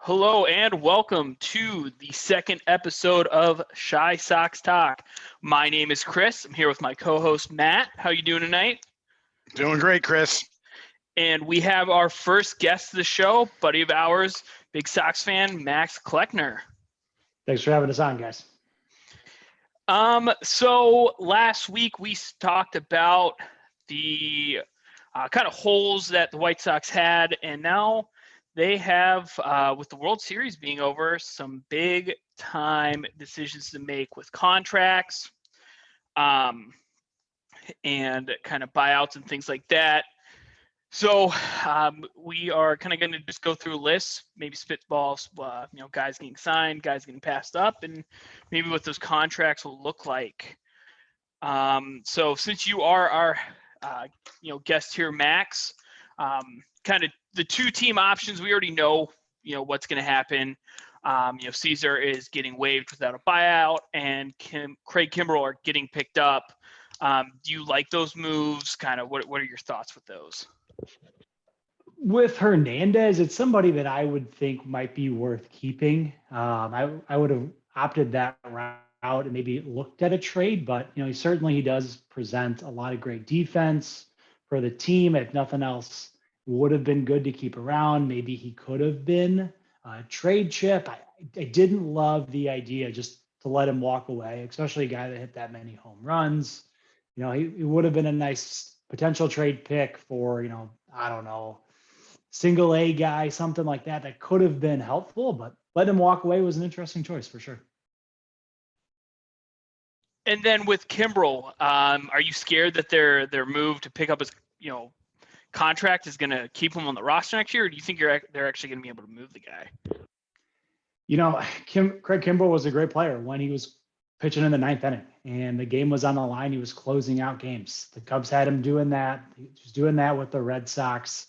Hello and welcome to the second episode of Shy Sox Talk. My name is Chris. I'm here with my co-host Matt. How you doing tonight? Doing great, Chris. And we have our first guest of the show, buddy of ours, big Sox fan, Max Kleckner. Thanks for having us on, guys. So last week we talked about the kind of holes that the White Sox had, and now they have, with the World Series being over, some big time decisions to make with contracts and kind of buyouts and things like that. So we are kind of going to just go through lists, maybe spitballs, guys getting signed, guys getting passed up, and maybe what those contracts will look like. So since you are our, guest here, Max, kind of the two team options, we already know, what's going to happen. Cesar is getting waived without a buyout, and Craig Kimbrell are getting picked up. Do you like those moves? Kind of what are your thoughts with those? With Hernandez, it's somebody that I would think might be worth keeping. I would have opted that route and maybe looked at a trade, but he does present a lot of great defense for the team. If nothing else, would have been good to keep around. Maybe he could have been a trade chip. I didn't love the idea just to let him walk away, especially a guy that hit that many home runs. He would have been a nice potential trade pick for, I don't know, single A guy, something like that could have been helpful, but letting him walk away was an interesting choice for sure. And then with Kimbrell, are you scared that their move to pick up his, contract is going to keep him on the roster next year, or do you think they're actually going to be able to move the guy? Craig Kimbrell was a great player when he was pitching in the ninth inning and the game was on the line. He was closing out games. The Cubs had him doing that. He was doing that with the Red Sox.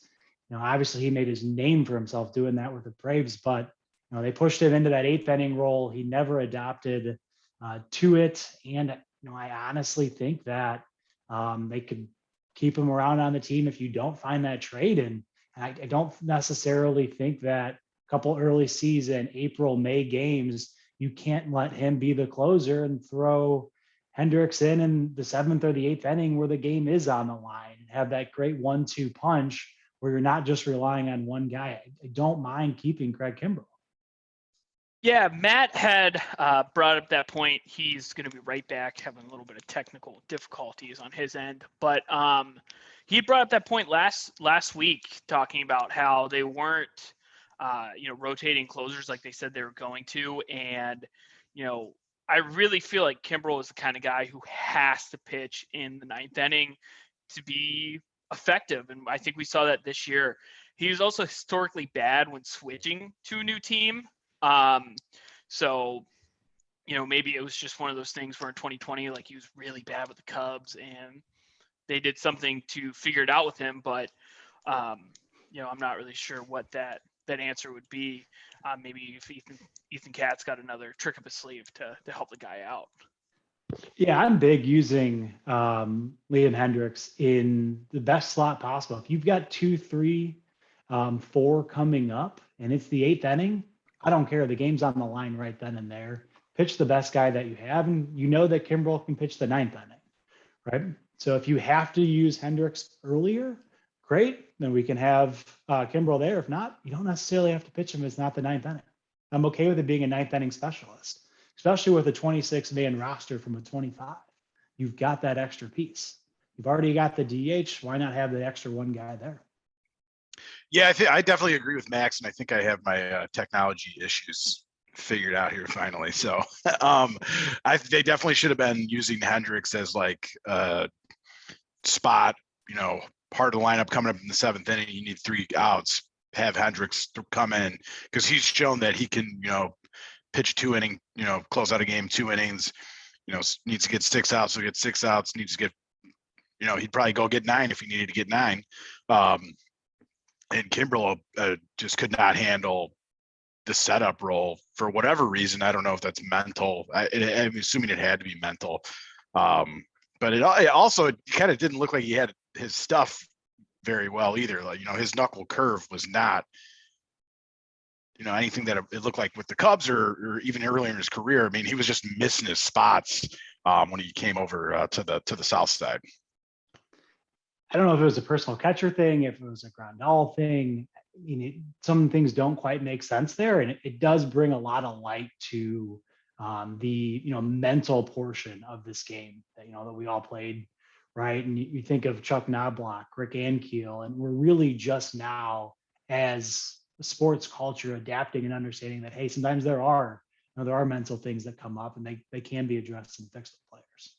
Obviously he made his name for himself doing that with the Braves, but they pushed him into that eighth inning role. He never adopted to it. And, I honestly think that they could keep him around on the team if you don't find that trade. And I don't necessarily think that a couple early season, April, May games, you can't let him be the closer and throw Hendricks in the seventh or the eighth inning where the game is on the line and have that great 1-2 punch where you're not just relying on one guy. I don't mind keeping Craig Kimbrell. Yeah, Matt had brought up that point. He's going to be right back, having a little bit of technical difficulties on his end. But he brought up that point last week, talking about how they weren't, rotating closers like they said they were going to. And, I really feel like Kimbrell is the kind of guy who has to pitch in the ninth inning to be effective. And I think we saw that this year. He was also historically bad when switching to a new team. So, maybe it was just one of those things where in 2020, like he was really bad with the Cubs and they did something to figure it out with him. But, I'm not really sure what that answer would be. Maybe if Ethan Katz got another trick up his sleeve to help the guy out. Yeah, I'm big using Liam Hendricks in the best slot possible. If you've got 2, 3, 4 coming up and it's the eighth inning, I don't care. The game's on the line right then and there. Pitch the best guy that you have, and that Kimbrell can pitch the ninth inning, right? So if you have to use Hendricks earlier, great. Then we can have Kimbrell there. If not, you don't necessarily have to pitch him. It's not the ninth inning. I'm okay with it being a ninth inning specialist, especially with a 26-man roster from a 25. You've got that extra piece. You've already got the DH. Why not have the extra one guy there? Yeah, I definitely agree with Max, and I think I have my technology issues figured out here finally. So they definitely should have been using Hendricks as like a spot, part of the lineup coming up in the seventh inning. You need 3 outs, have Hendricks come in because he's shown that he can, pitch 2 inning, close out a game 2 innings, needs to get 6 outs, so get 6 outs, needs to get, he'd probably go get 9 if he needed to get 9. And Kimbrell just could not handle the setup role for whatever reason. I don't know if that's mental. I'm assuming it had to be mental. But it also kind of didn't look like he had his stuff very well either. Like, his knuckle curve was not anything that it looked like with the Cubs or even earlier in his career. I mean, he was just missing his spots when he came over to the south side. I don't know if it was a personal catcher thing, if it was a Grandal thing. I mean, some things don't quite make sense there, and it does bring a lot of light to the mental portion of this game that we all played, right? And you think of Chuck Knobloch, Rick Ankiel, and we're really just now as a sports culture adapting and understanding that, hey, sometimes there are mental things that come up and they can be addressed and fixed with players.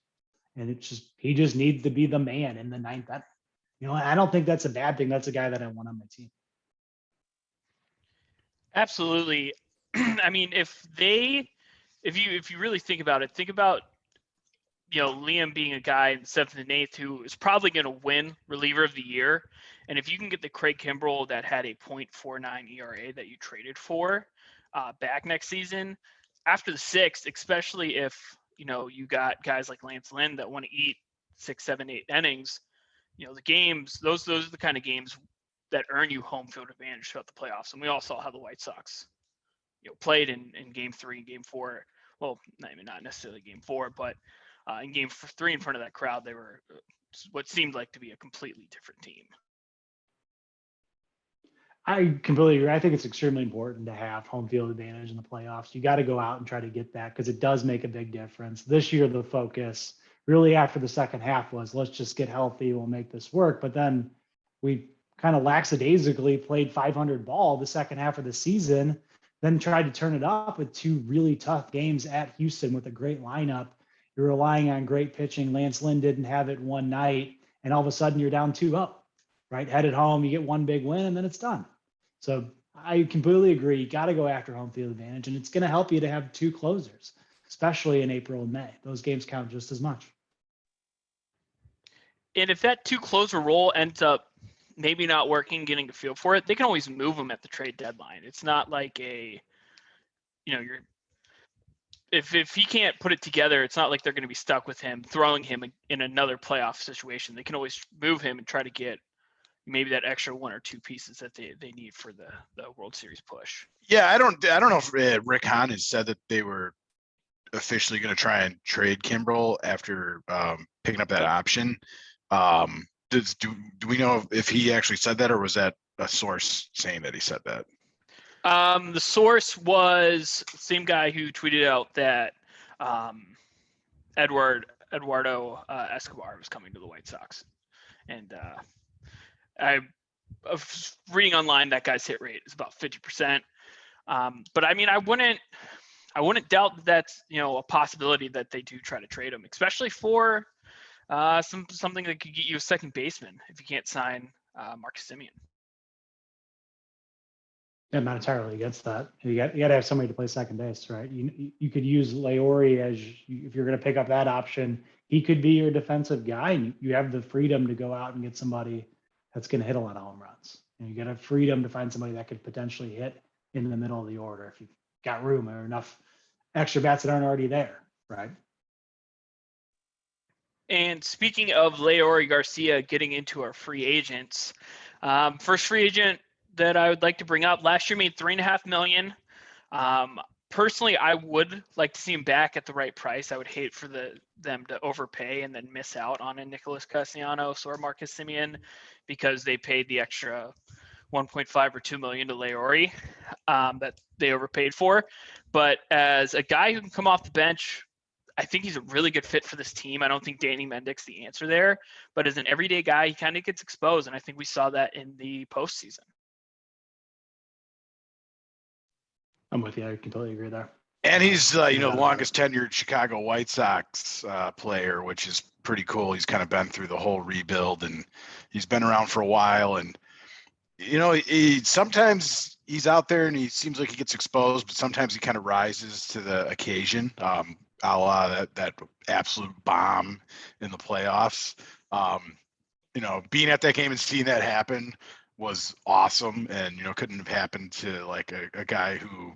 And he just needs to be the man in the ninth inning. I don't think that's a bad thing. That's a guy that I want on my team. Absolutely. I mean, if you really think about it, think about Liam being a guy in the 7th and 8th who is probably going to win reliever of the year. And if you can get the Craig Kimbrell that had a .49 ERA that you traded for back next season, after the 6th, especially if you got guys like Lance Lynn that want to eat 6, 7, 8 innings, the games, those are the kind of games that earn you home field advantage throughout the playoffs. And we all saw how the White Sox, played in game 3 and game 4. Well, not necessarily game 4, but in game 3 in front of that crowd, they were what seemed like to be a completely different team. I completely agree. I think it's extremely important to have home field advantage in the playoffs. You got to go out and try to get that because it does make a big difference. This year, the focus really after the second half was let's just get healthy. We'll make this work. But then we kind of lackadaisically played 500 ball the second half of the season, then tried to turn it up with 2 really tough games at Houston with a great lineup. You're relying on great pitching. Lance Lynn didn't have it one night, and all of a sudden you're down 2-0, right? Headed home, you get one big win, and then it's done. So I completely agree. You got to go after home field advantage, and it's going to help you to have 2 closers, especially in April and May. Those games count just as much. And if that 2 closer role ends up maybe not working, getting a feel for it, they can always move them at the trade deadline. It's not like if he can't put it together, it's not like they're going to be stuck with him, throwing him in another playoff situation. They can always move him and try to get maybe that extra 1 or 2 pieces that they need for the World Series push. Yeah, I don't know if Rick Hahn has said that they were officially going to try and trade Kimbrell after picking up that option. Do we know if he actually said that, or was that a source saying that he said that? The source was the same guy who tweeted out that Eduardo Escobar was coming to the White Sox, and I was reading online that guy's hit rate is about 50%. But I mean, I wouldn't doubt that that's a possibility that they do try to trade him, especially for something that could get you a second baseman if you can't sign Marcus Simeon. I'm not entirely against that. You got to have somebody to play second base, right? You could use Leori if you're going to pick up that option. He could be your defensive guy, and you have the freedom to go out and get somebody that's going to hit a lot of home runs. And you got to have freedom to find somebody that could potentially hit in the middle of the order if you've got room or enough extra bats that aren't already there, right? And speaking of Leori Garcia getting into our free agents, first free agent that I would like to bring up, last year made $3.5 million. Personally, I would like to see him back at the right price. I would hate for them to overpay and then miss out on a Nicholas Castellanos or Marcus Simeon because they paid the extra 1.5 or 2 million to Leori that they overpaid for. But as a guy who can come off the bench, I think he's a really good fit for this team. I don't think Danny Mendick's the answer there, but as an everyday guy, he kind of gets exposed, and I think we saw that in the postseason. I'm with you. I completely agree there. And he's, the longest tenured Chicago White Sox player, which is pretty cool. He's kind of been through the whole rebuild, and he's been around for a while. And, sometimes he's out there and he seems like he gets exposed, but sometimes he kind of rises to the occasion. A la that absolute bomb in the playoffs. Being at that game and seeing that happen was awesome, and couldn't have happened to like a guy who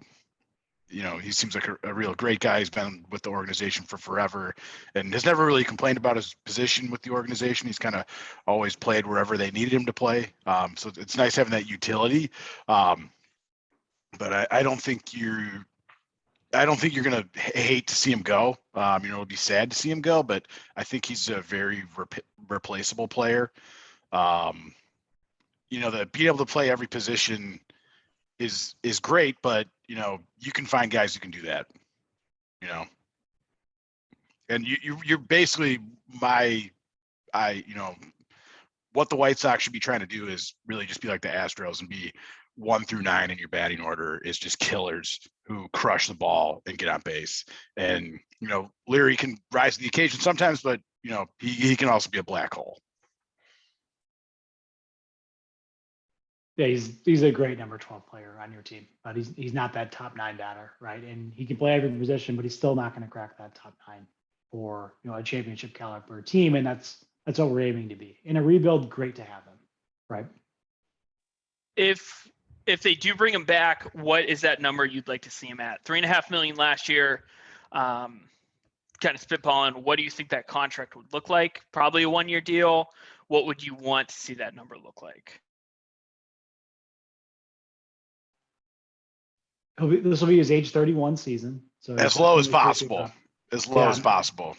he seems like a real great guy. He's been with the organization for forever and has never really complained about his position with the organization. He's kind of always played wherever they needed him to play. So it's nice having that utility. but I don't think you're going to hate to see him go. It'll be sad to see him go, but I think he's a very replaceable player. That being able to play every position is great, but you can find guys who can do that. And you're basically what the White Sox should be trying to do is really just be like the Astros and be 1 through 9 in your batting order is just killers who crush the ball and get on base. And, Leary can rise to the occasion sometimes, but, he can also be a black hole. Yeah, he's a great number 12 player on your team, but he's not that top 9 batter, right? And he can play every position, but he's still not going to crack that top 9 for a championship caliber team, and that's what we're aiming to be. In a rebuild, great to have him, right? If they do bring him back, what is that number you'd like to see him at? $3.5 million last year. Kind of spitballing, what do you think that contract would look like? Probably a 1-year deal. What would you want to see that number look like? This will be his age 31 season. So as low as possible. As low as possible.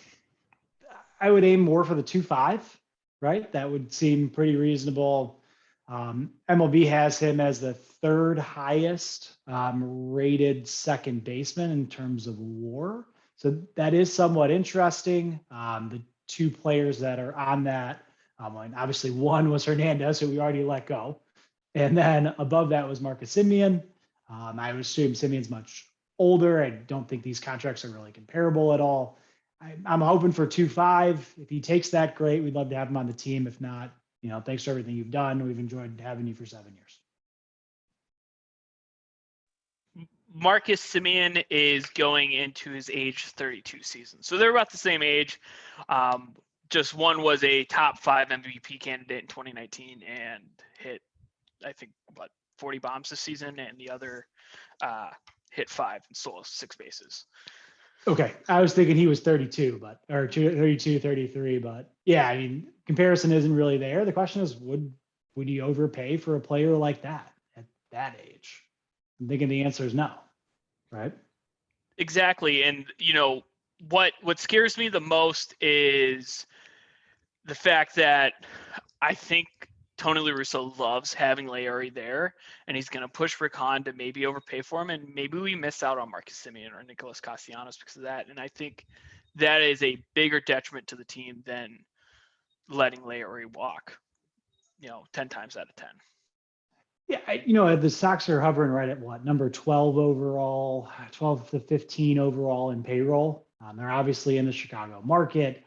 I would aim more for the 2.5, right? That would seem pretty reasonable. MLB has him as the 3rd highest rated second baseman in terms of WAR. So that is somewhat interesting. The 2 players that are on that, obviously one was Hernandez, who we already let go. And then above that was Marcus Simeon. I would assume Simeon's much older. I don't think these contracts are really comparable at all. I'm hoping for 2.5. If he takes that, great. We'd love to have him on the team. If not, thanks for everything you've done. We've enjoyed having you for 7 years. Marcus Simeon is going into his age 32 season. So they're about the same age. Just one was a top 5 MVP candidate in 2019 and hit, I think, 40 bombs this season, and the other hit 5 and stole 6 bases. Okay. I was thinking he was 32, or 32, 33, but yeah, comparison isn't really there. The question is, would you overpay for a player like that at that age? I'm thinking the answer is no, right? Exactly. And, what scares me the most is the fact that I think Tony La Russa loves having Leary there, and he's going to push Rick Hahn to maybe overpay for him, and maybe we miss out on Marcus Simeon or Nicholas Castellanos because of that. And I think that is a bigger detriment to the team than letting Leary walk, 10 times out of 10. Yeah, the Sox are hovering right at number 12 overall, 12 to 15 overall in payroll. They're obviously in the Chicago market.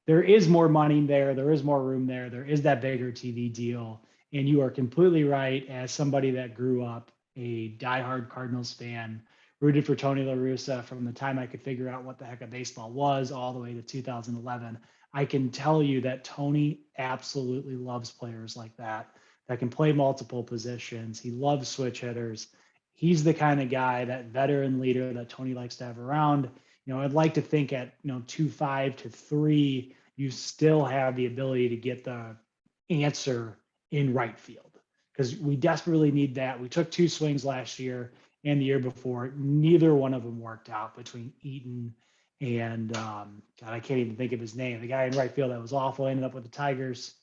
There is more money there. There is more room there. There is that bigger TV deal. And you are completely right. As somebody that grew up a diehard Cardinals fan, rooted for Tony La Russa from the time I could figure out what the heck a baseball was all the way to 2011, I can tell you that Tony absolutely loves players like that can play multiple positions. He loves switch hitters. He's the kind of guy, that veteran leader that Tony likes to have around. I'd like to think at 2.5 to 3, you still have the ability to get the answer in right field, because we desperately need that. We took 2 swings last year and the year before. Neither one of them worked out between Eaton and God, I can't even think of his name. The guy in right field that was awful ended up with the Tigers.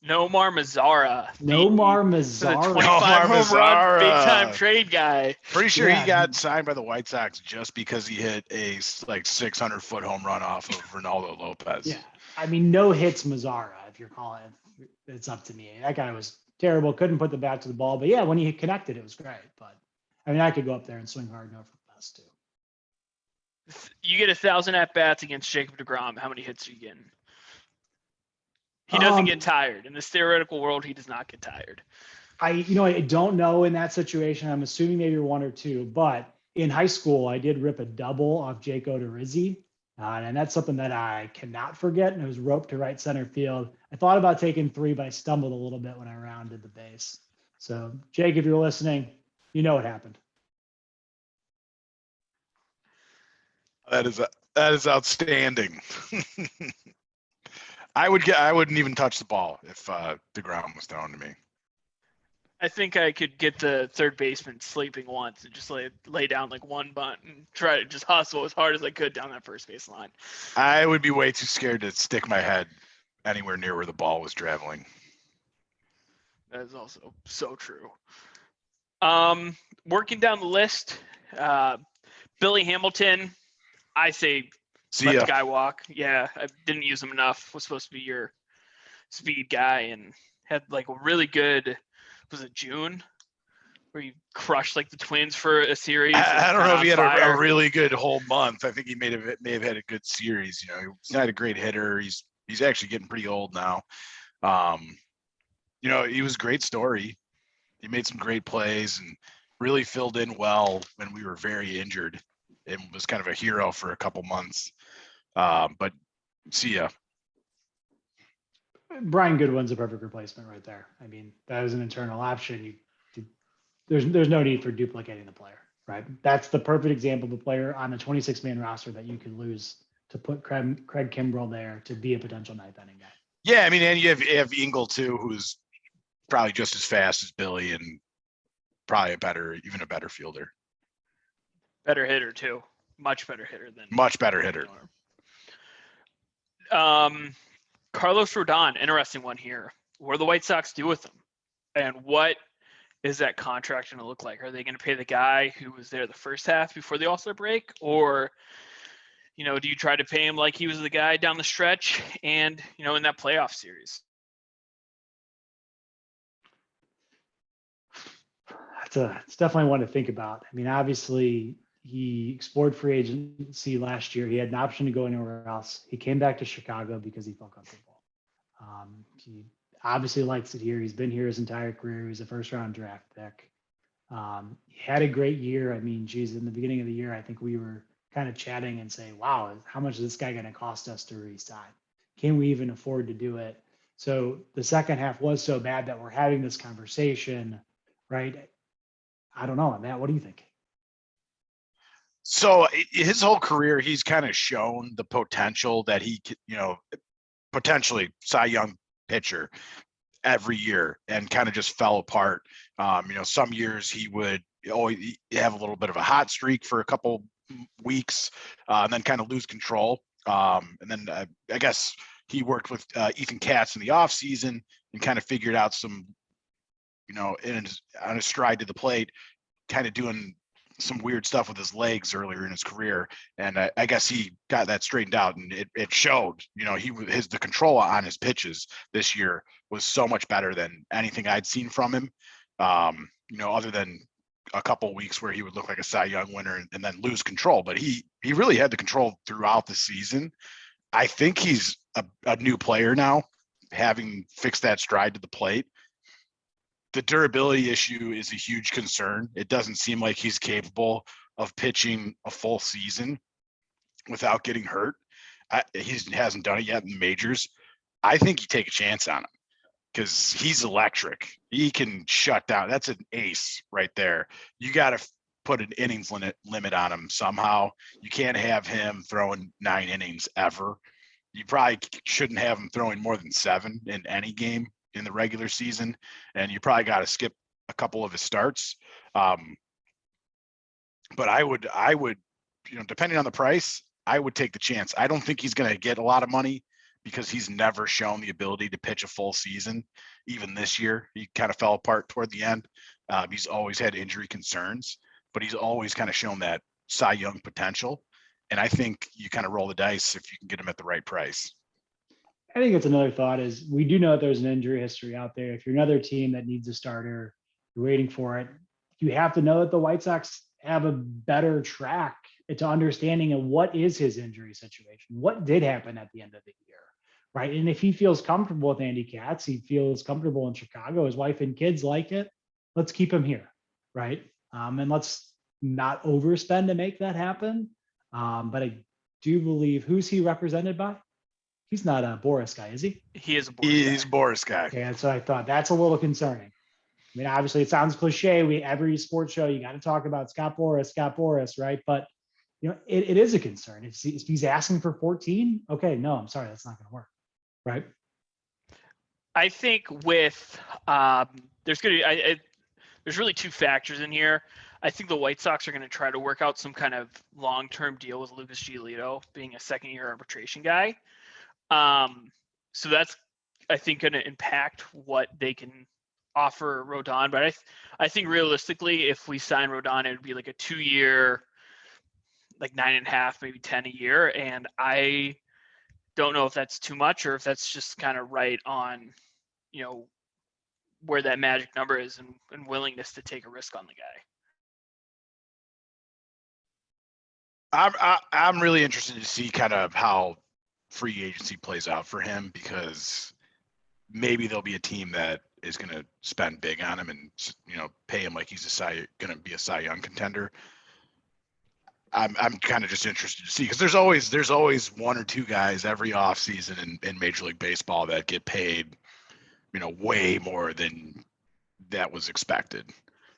Nomar Mazara. Nomar The Mazara. 25 home run, big time trade guy. Pretty sure he got signed by the White Sox just because he hit a 600-foot home run off of Ronaldo Lopez. Yeah, no hits Mazara, if you're calling it. It's up to me. That guy was terrible. Couldn't put the bat to the ball. But yeah, when he connected, it was great. But I could go up there and swing hard enough for the best too. You get 1,000 at bats against Jacob deGrom. How many hits are you getting? He doesn't get tired. In this theoretical world, he does not get tired. I don't know in that situation. I'm assuming maybe 1 or 2. But in high school, I did rip a double off Jake Odorizzi. And that's something that I cannot forget. And it was roped to right center field. I thought about taking 3, but I stumbled a little bit when I rounded the base. So, Jake, if you're listening, you know what happened. That is outstanding. I wouldn't even touch the ball if DeGrom was thrown to me. I think I could get the third baseman sleeping once and just lay down like one bunt and try to just hustle as hard as I could down that first base line. I would be way too scared to stick my head anywhere near where the ball was traveling. That is also so true. Working down the list, Billy Hamilton, I say let the guy walk. Yeah, I didn't use him enough. Was supposed to be your speed guy and had like a really good, was it June? Where he crushed like the Twins for a series. I don't know if he had a really good whole month. I think he may have had a good series. You know, he's not a great hitter. He's actually getting pretty old now. You know, he was a great story. He made some great plays and really filled in well when we were very injured and was kind of a hero for a couple months. But see ya. Brian Goodwin's a perfect replacement right there. I mean, that is an internal option. There's no need for duplicating the player, right? That's the perfect example of a player on a 26-man roster that you can lose to put Craig Kimbrell there to be a potential ninth inning guy. Yeah, I mean, and you have Engel too, who's probably just as fast as Billy and probably even a better fielder. Better hitter too. Much better hitter. Carlos Rodon, interesting one here. What do the White Sox do with him? And what is that contract going to look like? Are they going to pay the guy who was there the first half before the All-Star break? Or, you know, do you try to pay him like he was the guy down the stretch and, you know, in that playoff series? It's definitely one to think about. I mean, obviously he explored free agency last year. He had an option to go anywhere else. He came back to Chicago because he felt comfortable. He obviously likes it here. He's been here his entire career. He was a first-round draft pick. He had a great year. I mean, geez, in the beginning of the year, I think we were kind of chatting and saying, wow, how much is this guy going to cost us to re-sign? Can we even afford to do it? So the second half was so bad that we're having this conversation, right? I don't know, Matt, what do you think? So his whole career, he's kind of shown the potential that he, you know, potentially Cy Young pitcher every year and kind of just fell apart. You know, some years he would always have a little bit of a hot streak for a couple weeks and then kind of lose control. And then I guess he worked with Ethan Katz in the off season and kind of figured out some, you know, on his stride to the plate, kind of doing some weird stuff with his legs earlier in his career. And I guess he got that straightened out and it showed, you know, the control on his pitches this year was so much better than anything I'd seen from him. You know, other than a couple weeks where he would look like a Cy Young winner and then lose control, but he really had the control throughout the season. I think he's a new player now, having fixed that stride to the plate. The durability issue is a huge concern. It doesn't seem like he's capable of pitching a full season without getting hurt. He hasn't done it yet in the majors. I think you take a chance on him because he's electric. He can shut down. That's an ace right there. You got to put an innings limit on him somehow. You can't have him throwing 9 innings ever. You probably shouldn't have him throwing more than 7 in any game in the regular season, and you probably got to skip a couple of his starts. But I would, you know, depending on the price, I would take the chance. I don't think he's going to get a lot of money because he's never shown the ability to pitch a full season. Even this year, he kind of fell apart toward the end. He's always had injury concerns, but he's always kind of shown that Cy Young potential. And I think you kind of roll the dice if you can get him at the right price. I think it's another thought is we do know that there's an injury history out there. If you're another team that needs a starter, you're waiting for it. You have to know that the White Sox have a better track to understanding of what is his injury situation. What did happen at the end of the year, right? And if he feels comfortable with Andy Katz, he feels comfortable in Chicago, his wife and kids like it, let's keep him here, right? And let's not overspend to make that happen. But I do believe, who's he represented by? He's not a Boris guy, is he? He is a Boris guy. He's Boris guy. Okay, and so I thought that's a little concerning. I mean, obviously it sounds cliche. Every sports show, you got to talk about Scott Boris, right? But you know, it is a concern. If he's asking for 14, okay, no, I'm sorry, that's not going to work, right? I think with there's going to there's really two factors in here. I think the White Sox are going to try to work out some kind of long-term deal with Lucas Giolito being a second-year arbitration guy. So that's, I think, going to impact what they can offer Rodon. But I think realistically, if we sign Rodon, it would be like a 2-year, like 9.5, maybe 10 a year. And I don't know if that's too much or if that's just kind of right on, where that magic number is and willingness to take a risk on the guy. I'm really interested to see kind of how free agency plays out for him, because maybe there'll be a team that is going to spend big on him and pay him like he's going to be a Cy Young contender. I'm kind of just interested to see, because there's always one or two guys every offseason in Major League Baseball that get paid, way more than that was expected.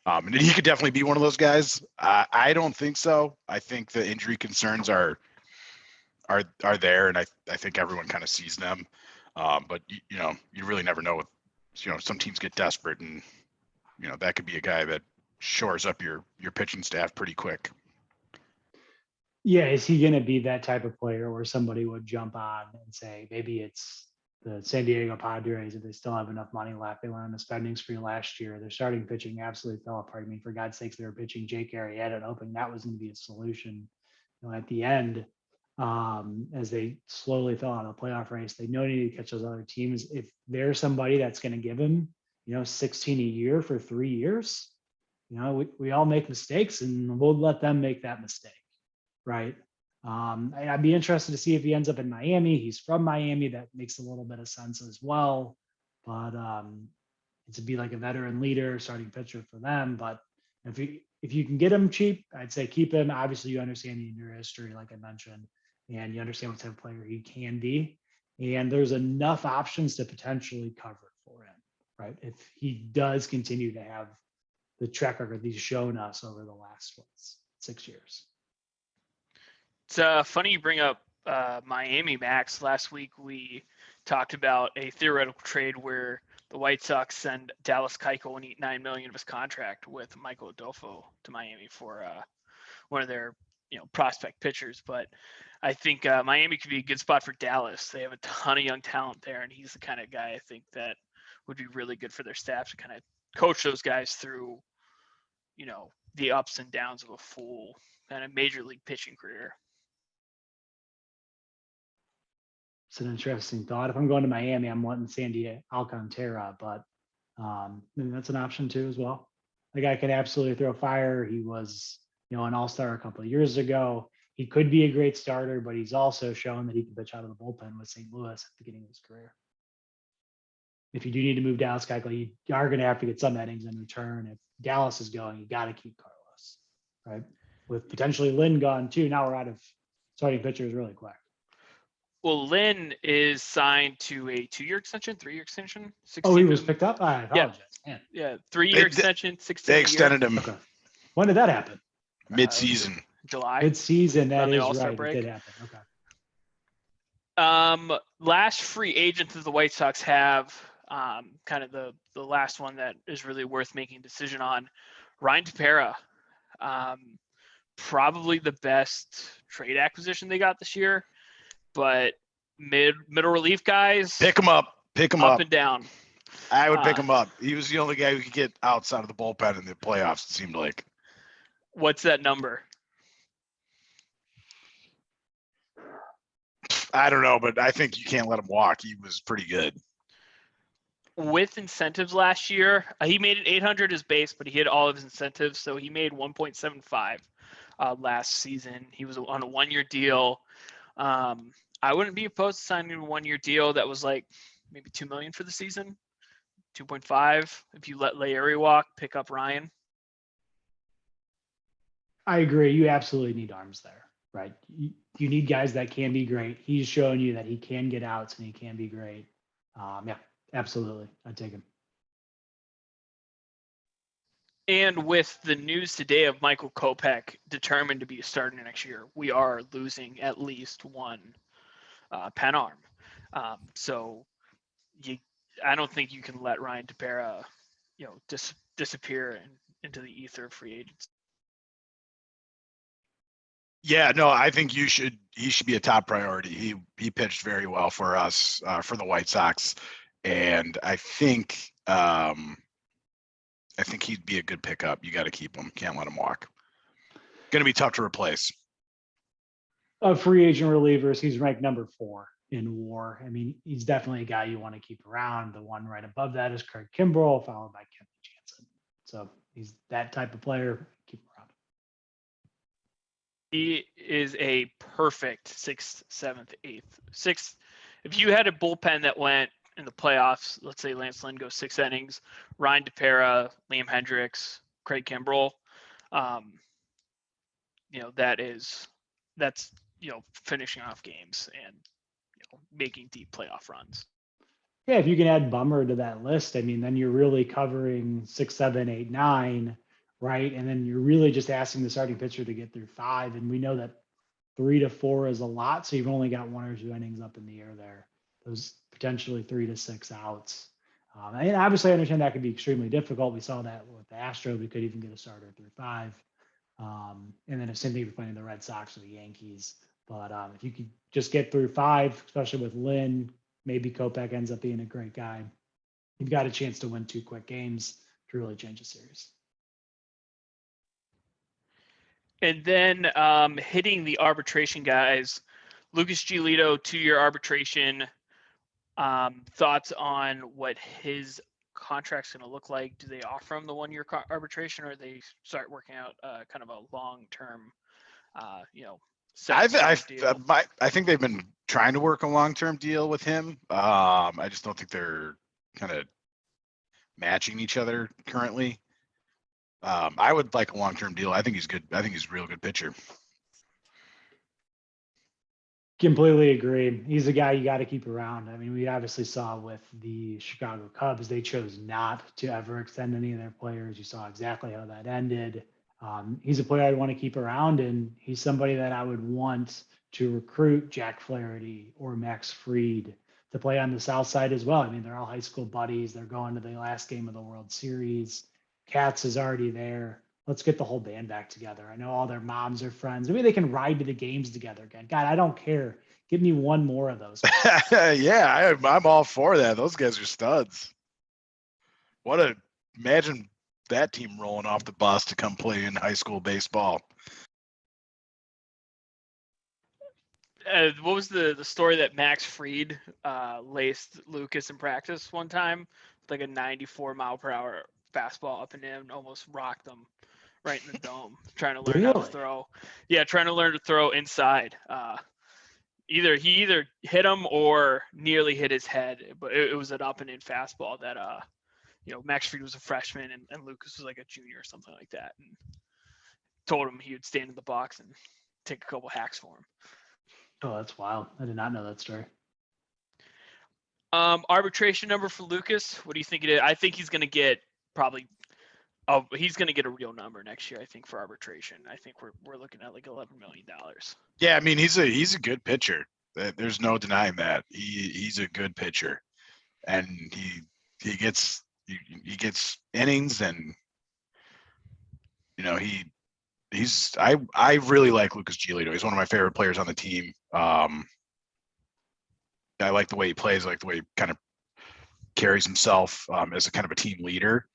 And he could definitely be one of those guys. I don't think so. I think the injury concerns are there, and I think everyone kind of sees them. But you really never know. Some teams get desperate, and that could be a guy that shores up your pitching staff pretty quick. Yeah, is he going to be that type of player where somebody would jump on and say, maybe it's the San Diego Padres, if they still have enough money left? They went on a spending spree last year. Their starting pitching absolutely fell apart. I mean, for God's sakes, they were pitching Jake Arrieta and hoping that was going to be a solution. At the end, as they slowly fell out of the playoff race, they know they need to catch those other teams. If there's somebody that's going to give him, 16 a year for 3 years, we all make mistakes, and we'll let them make that mistake. Right. I'd be interested to see if he ends up in Miami. He's from Miami. That makes a little bit of sense as well. But to be like a veteran leader, starting pitcher for them. But if you can get him cheap, I'd say keep him. Obviously, you understand the injury history, like I mentioned, and you understand what type of player he can be. And there's enough options to potentially cover for him, right? If he does continue to have the track record he's shown us over the last 6 years. It's funny you bring up Miami, Max. Last week we talked about a theoretical trade where the White Sox send Dallas Keuchel and eat $9 million of his contract with Michael Adolfo to Miami for one of their prospect pitchers. But I think Miami could be a good spot for Dallas. They have a ton of young talent there, and he's the kind of guy I think that would be really good for their staff to kind of coach those guys through, the ups and downs of a full kind of major league pitching career. It's an interesting thought. If I'm going to Miami, I'm wanting Sandy Alcantara, but that's an option too as well. The guy could absolutely throw fire. He was, an all-star a couple of years ago. He could be a great starter, but he's also shown that he can pitch out of the bullpen with St. Louis at the beginning of his career. If you do need to move Dallas Keuchel, you are going to have to get some innings in return. If Dallas is going, you got to keep Carlos, right? With potentially Lynn gone too. Now we're out of starting pitchers really quick. Well, Lynn is signed to a 2-year extension, 3-year extension. Oh, he was picked up? I apologize. Yeah, 3-year extension, 16. They extended him. Okay. When did that happen? Mid-season. July. Mid-season, that is right. Break. It did happen. Okay. Last free agent that the White Sox have, kind of the last one that is really worth making a decision on, Ryan Depara. Probably the best trade acquisition they got this year. But middle relief guys, pick him up and down. I would pick him up. He was the only guy who could get outside of the bullpen in the playoffs, it seemed like. What's that number? I don't know, but I think you can't let him walk. He was pretty good. With incentives last year, he made it 800 as base, but he hit all of his incentives, so he made 1.75 last season. He was on a 1-year deal. I wouldn't be opposed to signing a 1-year deal that was like maybe $2 million for the season, 2.5. If you let Larry walk, pick up Ryan. I agree. You absolutely need arms there, right? You need guys that can be great. He's shown you that he can get outs and he can be great. Yeah, absolutely. I'd take him. And with the news today of Michael Kopech determined to be a starter next year, we are losing at least one pen arm. So I don't think you can let Ryan Depara, disappear into the ether of free agents. Yeah, no, I think he should be a top priority. He pitched very well for us, for the White Sox, and I think he'd be a good pickup. You got to keep him. Can't let him walk. Going to be tough to replace. Of free agent relievers, he's ranked number 4 in WAR. I mean, he's definitely a guy you want to keep around. The one right above that is Craig Kimbrell, followed by Kevin Jansen. So he's that type of player. Keep him around. He is a perfect 6th, 7th, 8th, 6th. If you had a bullpen that went in the playoffs, let's say Lance Lynn goes 6 innings, Ryan Depara, Liam Hendricks, Craig Kimbrell, that's finishing off games and making deep playoff runs. Yeah, if you can add Bummer to that list, I mean, then you're really covering 6, 7, 8, 9, right? And then you're really just asking the starting pitcher to get through 5. And we know that 3 to 4 is a lot. So you've only got 1 or 2 innings up in the air there. Those potentially 3 to 6 outs. And obviously I understand that could be extremely difficult. We saw that with the Astros. We could even get a starter through 5. And then the same thing if you're playing the Red Sox or the Yankees. But if you could just get through 5, especially with Lynn, maybe Kopech ends up being a great guy. You've got a chance to win 2 quick games to really change a series. And then hitting the arbitration guys, Lucas Giolito, 2-year arbitration. Thoughts on what his contract's going to look like? Do they offer him the 1-year arbitration, or they start working out kind of a long-term, I think they've been trying to work a long-term deal with him. I just don't think they're kind of matching each other currently. I would like a long-term deal. I think he's good. I think he's a real good pitcher. Completely agree. He's a guy you got to keep around. I mean, we obviously saw with the Chicago Cubs, they chose not to ever extend any of their players. You saw exactly how that ended. He's a player I'd want to keep around, and he's somebody that I would want to recruit Jack Flaherty or Max Fried to play on the South Side as well. I mean, they're all high school buddies. They're going to the last game of the World Series. Katz is already there. Let's get the whole band back together. I know all their moms are friends. Maybe they can ride to the games together again. God, I don't care. Give me 1 more of those. Yeah, I'm all for that. Those guys are studs. Imagine that team rolling off the bus to come play in high school baseball. What was the story that Max Fried laced Lucas in practice one time? Like a 94-mile-per-hour fastball up and in, almost rocked him right in the dome, trying to learn how to throw. Yeah, trying to learn to throw inside. Either hit him or nearly hit his head, but it was an up and in fastball that Max Fried was a freshman and Lucas was like a junior or something like that, and told him he would stand in the box and take a couple hacks for him. Oh, that's wild. I did not know that story. Arbitration number for Lucas. What do you think it is? I think he's going to get he's going to get a real number next year, I think, for arbitration. I think we're looking at like $11 million. Yeah, I mean, he's a good pitcher. There's no denying that. He's a good pitcher, and he gets innings, and I really like Lucas Giolito. He's one of my favorite players on the team. I like the way he plays. I like the way he kind of carries himself as a kind of a team leader.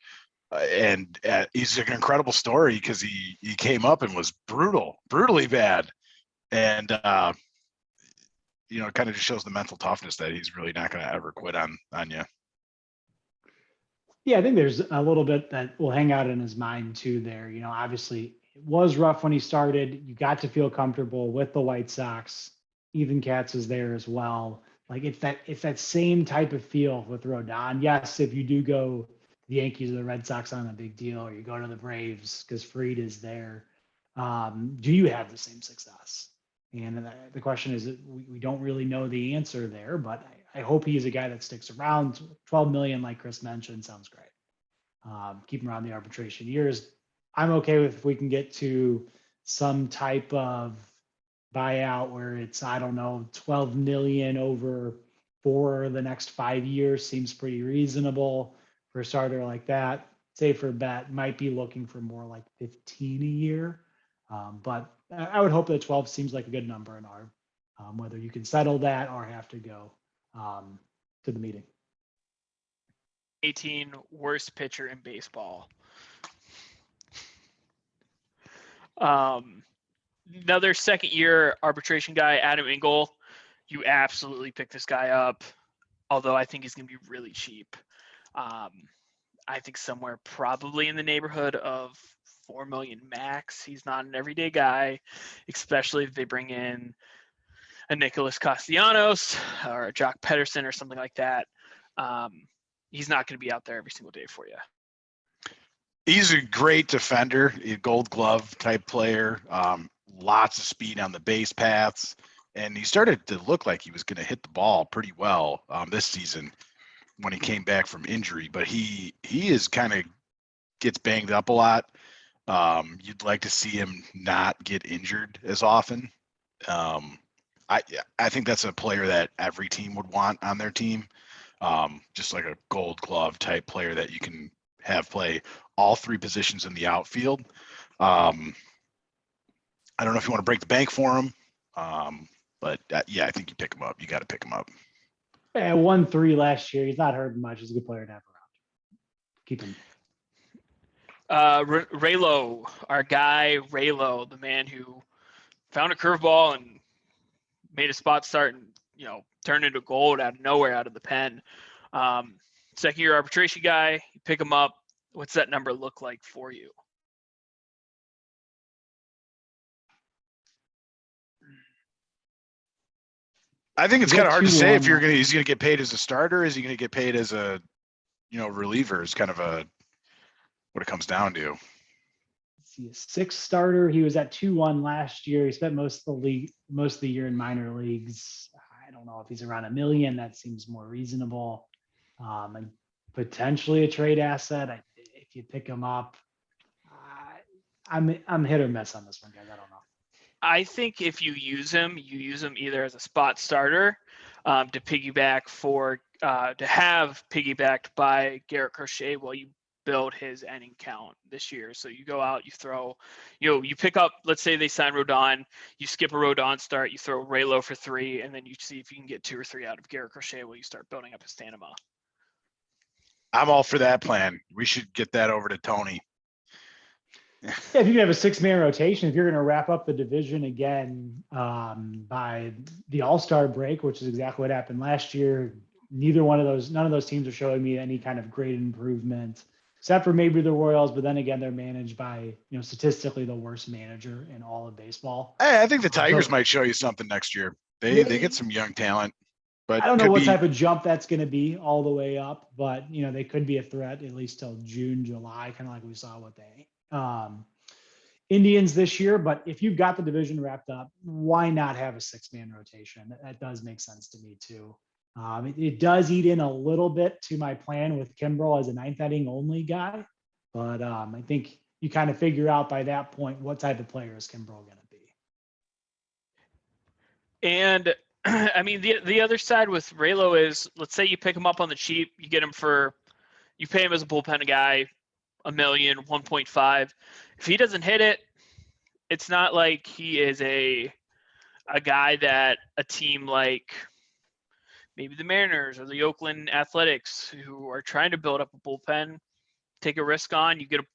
And he's an incredible story because he came up and was brutally bad. And, it kind of just shows the mental toughness that he's really not going to ever quit on you. Yeah, I think there's a little bit that will hang out in his mind too there. Obviously it was rough when he started. You got to feel comfortable with the White Sox. Ethan Katz is there as well. Like it's that same type of feel with Rodon. Yes, if you do go to the Yankees or the Red Sox on a big deal, or you go to the Braves because Fried is there, do you have the same success? And the question is, we don't really know the answer there, but I hope he is a guy that sticks around. 12 million, like Chris mentioned, sounds great. Keep him around the arbitration years. I'm okay with if we can get to some type of buyout where it's, I don't know, 12 million over for the next 5 years seems pretty reasonable for a starter like that. safer bet might be looking for more like 15 a year. But I would hope that 12 seems like a good number in our, whether you can settle that or have to go to the meeting. 18 worst pitcher in baseball. Another second year arbitration guy, Adam Engel. You absolutely pick this guy up, although I think he's going to be really cheap. I think somewhere probably in the neighborhood of 4 million max. He's not an everyday guy, especially if they bring in a Nicholas Castellanos or a Jock Pedersen or something like that. He's not going to be out there every single day for you. He's a great defender, a Gold Glove type player. Lots of speed on the base paths, and he started to look like he was going to hit the ball pretty well this season when he came back from injury. But he is kind of gets banged up a lot. You'd like to see him not get injured as often. I think that's a player that every team would want on their team. Just like a Gold Glove type player that you can have play all three positions in the outfield. I don't know if you want to break the bank for him, but yeah, I think you pick him up. You got to pick him up. Yeah, 1-3 last year. He's not hurting much. He's a good player to have around. Keep him. Raylo, our guy Raylo, the man who found a curveball and made a spot start and turned into gold out of nowhere, out of the pen. Second year arbitration guy, you pick him up. What's that number look like for you? I think it's kind of hard to say if he's gonna get paid as a starter. Is he gonna get paid as a reliever? Is kind of what it comes down to. See, a 6 starter. He was at 2-1 last year. He spent most of the year in minor leagues. I don't know if he's around $1 million. That seems more reasonable. And potentially a trade asset. If you pick him up, I'm hit or miss on this one, guys. I don't know. I think if you use him either as a spot starter to piggyback to have piggybacked by Garrett Crochet while you build his inning count this year. So you go out, you throw, you pick up, let's say they sign Rodon, you skip a Rodon start, you throw Raylo for 3, and then you see if you can get 2 or 3 out of Garrett Crochet while you start building up his stamina. I'm all for that plan. We should get that over to Tony. Yeah, if you can have a 6-man rotation, if you're going to wrap up the division again by the All-Star break, which is exactly what happened last year, none of those teams are showing me any kind of great improvement, except for maybe the Royals. But then again, they're managed by statistically the worst manager in all of baseball. Hey, I think the Tigers might show you something next year. They get some young talent. But I don't know what type of jump that's going to be all the way up, but they could be a threat at least till June, July, kind of like we saw with the Indians this year. But if you've got the division wrapped up, why not have a 6-man rotation? That does make sense to me too. It does eat in a little bit to my plan with Kimbrel as a 9th inning only guy, but I think you kind of figure out by that point what type of player is Kimbrel going to be. And I mean, the other side with Raylo is, let's say you pick him up on the cheap, you pay him as a bullpen guy, $1 million, 1.5. If he doesn't hit it, it's not like he is a guy that a team like maybe the Mariners or the Oakland Athletics, who are trying to build up a bullpen, take a risk on. You get a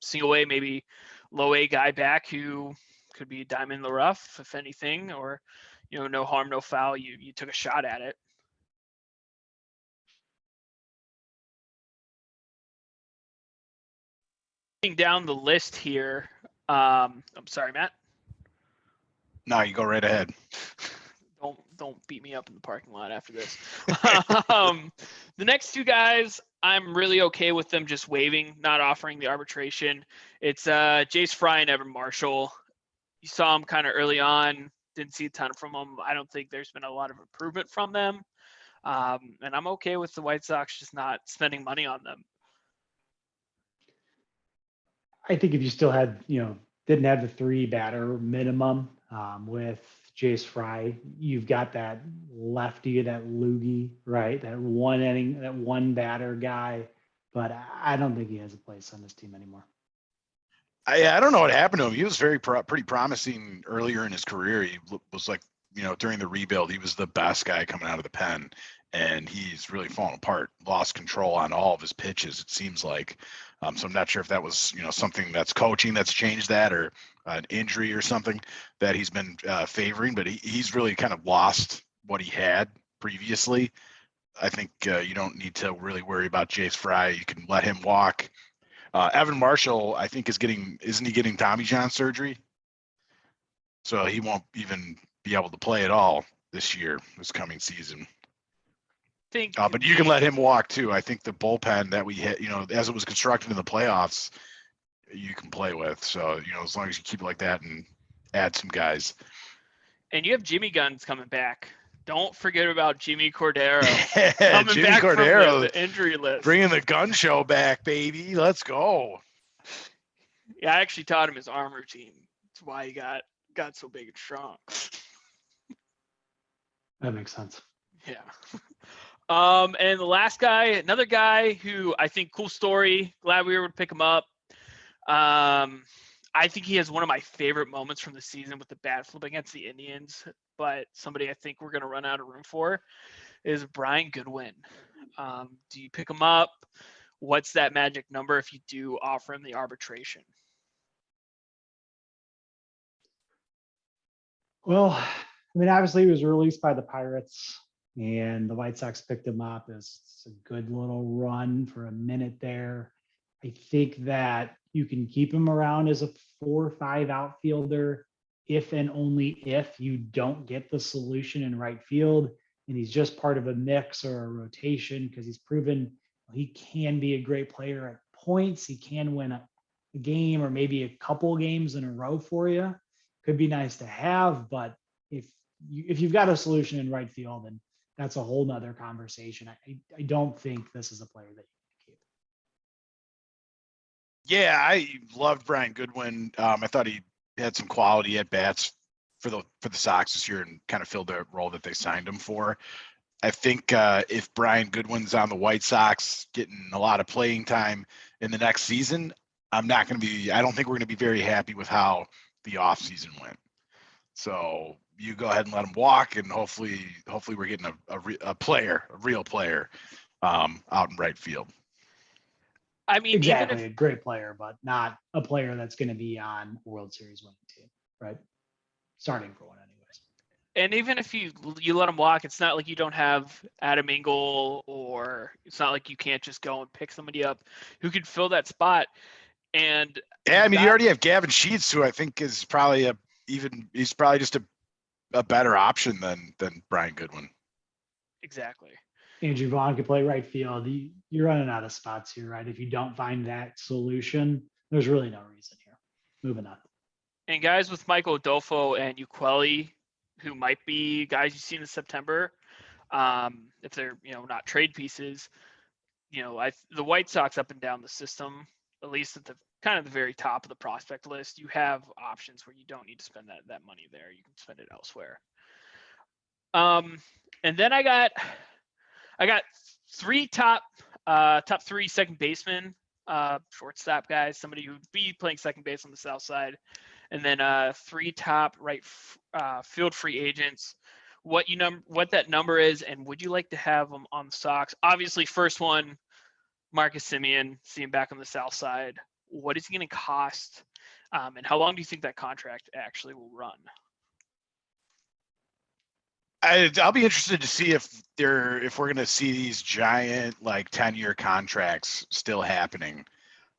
single A, maybe low A guy back who could be a diamond in the rough, if anything, or no harm, no foul. You took a shot at it. Down the list here. I'm sorry, Matt. No, you go right ahead. Don't beat me up in the parking lot after this. The next 2 guys, I'm really okay with them just waiving, not offering the arbitration. It's Jace Fry and Evan Marshall. You saw them kind of early on. Didn't see a ton from them. I don't think there's been a lot of improvement from them. And I'm okay with the White Sox just not spending money on them. I think if you still had, didn't have the 3 batter minimum with Jace Fry, you've got that lefty, that loogie, right? That 1 inning, that 1 batter guy but I don't think he has a place on this team anymore. I don't know what happened to him. He was pretty promising earlier in his career. He was like, during the rebuild, he was the best guy coming out of the pen, and he's really fallen apart, lost control on all of his pitches, it seems like. So I'm not sure if that was, something that's coaching that's changed that, or an injury or something that he's been favoring, but he's really kind of lost what he had previously. I think you don't need to really worry about Jace Fry. You can let him walk. Evan Marshall, I think, isn't he getting Tommy John surgery? So he won't even be able to play at all this coming season. But you can let him walk too. I think the bullpen that we hit, as it was constructed in the playoffs, you can play with. So, as long as you keep it like that and add some guys. And you have Jimmy Guns coming back. Don't forget about Jimmy Cordero coming Jimmy back Cordero, from the injury list. Bringing the gun show back, baby. Let's go. Yeah, I actually taught him his arm routine. That's why he got so big and strong. That makes sense. Yeah. And the last guy, another guy who I think cool story. Glad we were able to pick him up. I think he has one of my favorite moments from the season with the bat flip against the Indians, but somebody I think we're going to run out of room for is Brian Goodwin. Do you pick him up? What's that magic number if you do offer him the arbitration? Well, I mean, obviously he was released by the Pirates and the White Sox picked him up. It's a good little run for a minute there. I think that you can keep him around as a 4 or 5 outfielder if and only if you don't get the solution in right field and he's just part of a mix or a rotation, because he's proven he can be a great player at points. He can win a game or maybe a couple games in a row for you. Could be nice to have, but if you've got a solution in right field, then that's a whole nother conversation. I don't think this is a player that you can keep. Yeah, I loved Brian Goodwin. I thought he had some quality at bats for the Sox this year and kind of filled the role that they signed him for. I think if Brian Goodwin's on the White Sox getting a lot of playing time in the next season, I don't think we're going to be very happy with how the offseason went. So you go ahead and let him walk, and hopefully we're getting a real player out in right field. I mean, exactly, a great player, but not a player that's going to be on a World Series winning team, right? Starting for one anyways. And even if you let him walk, it's not like you don't have Adam Engel, or it's not like you can't just go and pick somebody up who could fill that spot. And yeah, I mean, you already have Gavin Sheets, who I think is probably he's probably just a better option than Brian Goodwin. Exactly. Andrew Vaughn could play right field. You're running out of spots here, right? If you don't find that solution, there's really no reason here. Moving on. And guys with Michael Adolfo and Uqueli, who might be guys you see in September, if they're not trade pieces, the White Sox up and down the system, at least at the kind of the very top of the prospect list, you have options where you don't need to spend that money there. You can spend it elsewhere. And then I got 3 top 3 second basemen, shortstop guys, somebody who would be playing second base on the south side, and then 3 top right field free agents. What that number is, and would you like to have them on the Sox? Obviously, first one, Marcus Simeon, see him back on the south side. What is he going to cost, and how long do you think that contract actually will run? I'll be interested to see if we're going to see these giant 10-year contracts still happening,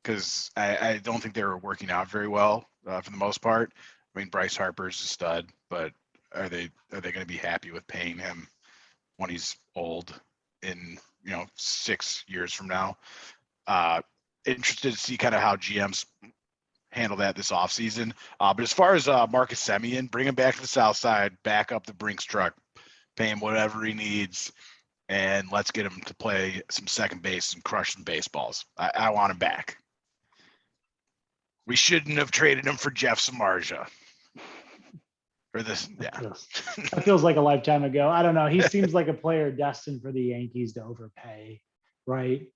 because I don't think they were working out very well for the most part. I mean, Bryce Harper's a stud, but are they going to be happy with paying him when he's old in 6 years from now? Interested to see kind of how GMs handle that this offseason. But as far as Marcus Simeon, bring him back to the south side, back up the Brinks truck, pay him whatever he needs, and let's get him to play some second base and crush some baseballs. I want him back. We shouldn't have traded him for Jeff Samardzija. For this, yeah. That feels like a lifetime ago. I don't know. He seems like a player destined for the Yankees to overpay, right?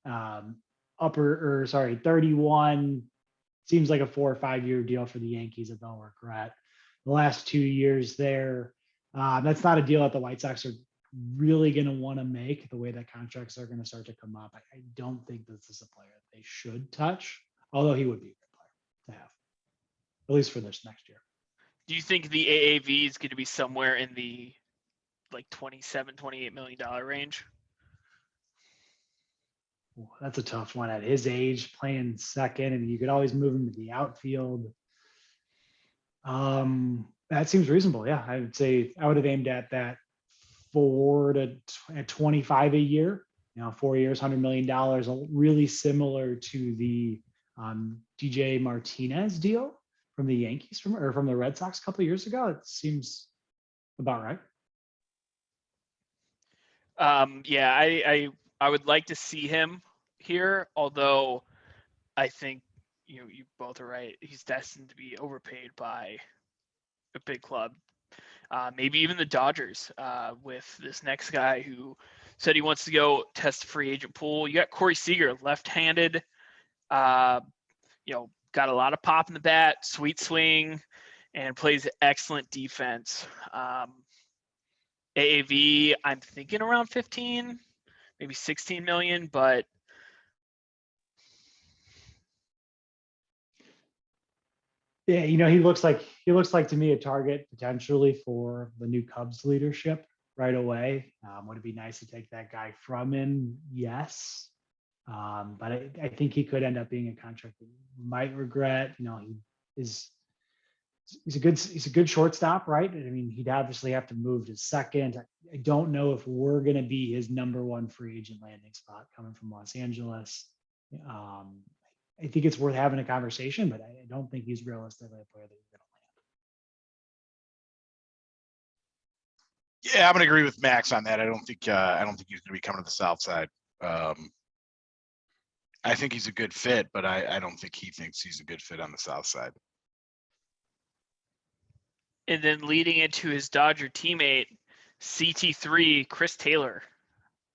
31. Seems like a 4 or 5 year deal for the Yankees that they'll regret. The last 2 years there, that's not a deal that the White Sox are really going to want to make the way that contracts are going to start to come up. I don't think this is a player that they should touch, although he would be a good player to have, at least for this next year. Do you think the AAV is going to be somewhere in the like $27-28 million range? Ooh, that's a tough one at his age, playing second, and you could always move him to the outfield. That seems reasonable. Yeah, I would say I would have aimed at that 25 a year. 4 years, $100 million, really similar to the DJ Martinez deal from the Yankees from the Red Sox a couple of years ago. It seems about right. Yeah, I would like to see him here, although I think you both are right. He's destined to be overpaid by a big club. Maybe even the Dodgers with this next guy who said he wants to go test the free agent pool. You got Corey Seeger, left-handed, got a lot of pop in the bat, sweet swing, and plays excellent defense. AAV, I'm thinking around 15, maybe 16 million, but yeah, he looks like to me a target potentially for the new Cubs leadership right away. Would it be nice to take that guy from him? Yes. But I think he could end up being a contract that you might regret. He's a good shortstop, right? I mean, he'd obviously have to move to second. I don't know if we're going to be his number one free agent landing spot coming from Los Angeles. I think it's worth having a conversation, but I don't think he's realistically a player that you're going to land. Yeah, I'm going to agree with Max on that. I don't think he's going to be coming to the South Side. I think he's a good fit, but I don't think he thinks he's a good fit on the South Side. And then leading into his Dodger teammate, CT3, Chris Taylor.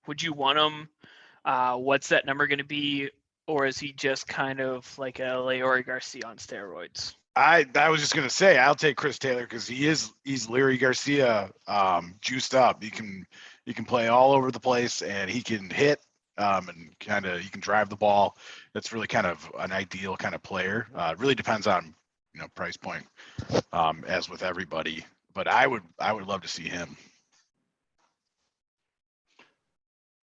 Would you want him? What's that number going to be? Or is he just kind of like a Leury Garcia on steroids? I was just going to say, I'll take Chris Taylor because he's Leury Garcia juiced up. He can play all over the place and he can hit and he can drive the ball. That's really kind of an ideal kind of player. It really depends on price point, as with everybody. But I would love to see him.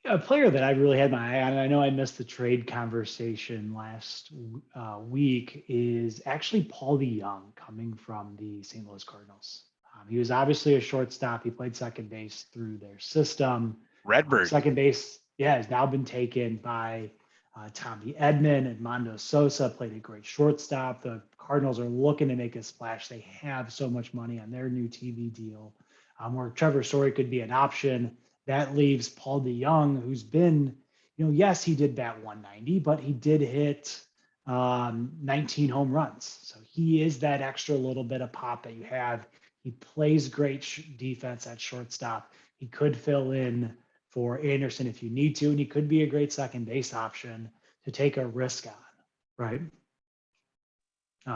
A player that I really had my eye on, and I know I missed the trade conversation last week, is actually Paulie Young coming from the St. Louis Cardinals. He was obviously a shortstop. He played second base through their system. Redbird. Second base, has now been taken by Tommy Edman. Edmundo Sosa played a great shortstop. The Cardinals are looking to make a splash. They have so much money on their new TV deal where Trevor Story could be an option. That leaves Paulie Young, who's been, yes, he did bat 190, but he did hit 19 home runs. So he is that extra little bit of pop that you have. He plays great defense at shortstop. He could fill in for Anderson if you need to, and he could be a great second base option to take a risk on, right?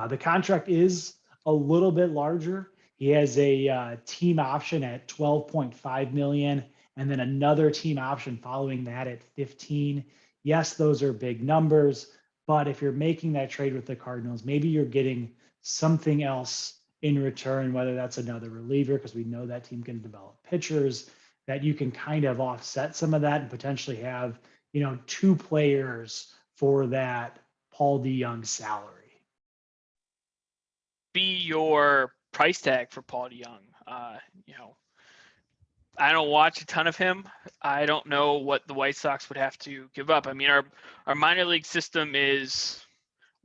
The contract is a little bit larger. He has a team option at $12.5 million. And then another team option following that at 15. Yes, those are big numbers, but if you're making that trade with the Cardinals, maybe you're getting something else in return, whether that's another reliever, because we know that team can develop pitchers, that you can kind of offset some of that and potentially have, two players for that Paulie Young salary. Be your price tag for Paulie Young. I don't watch a ton of him. I don't know what the White Sox would have to give up. I mean, our minor league system is,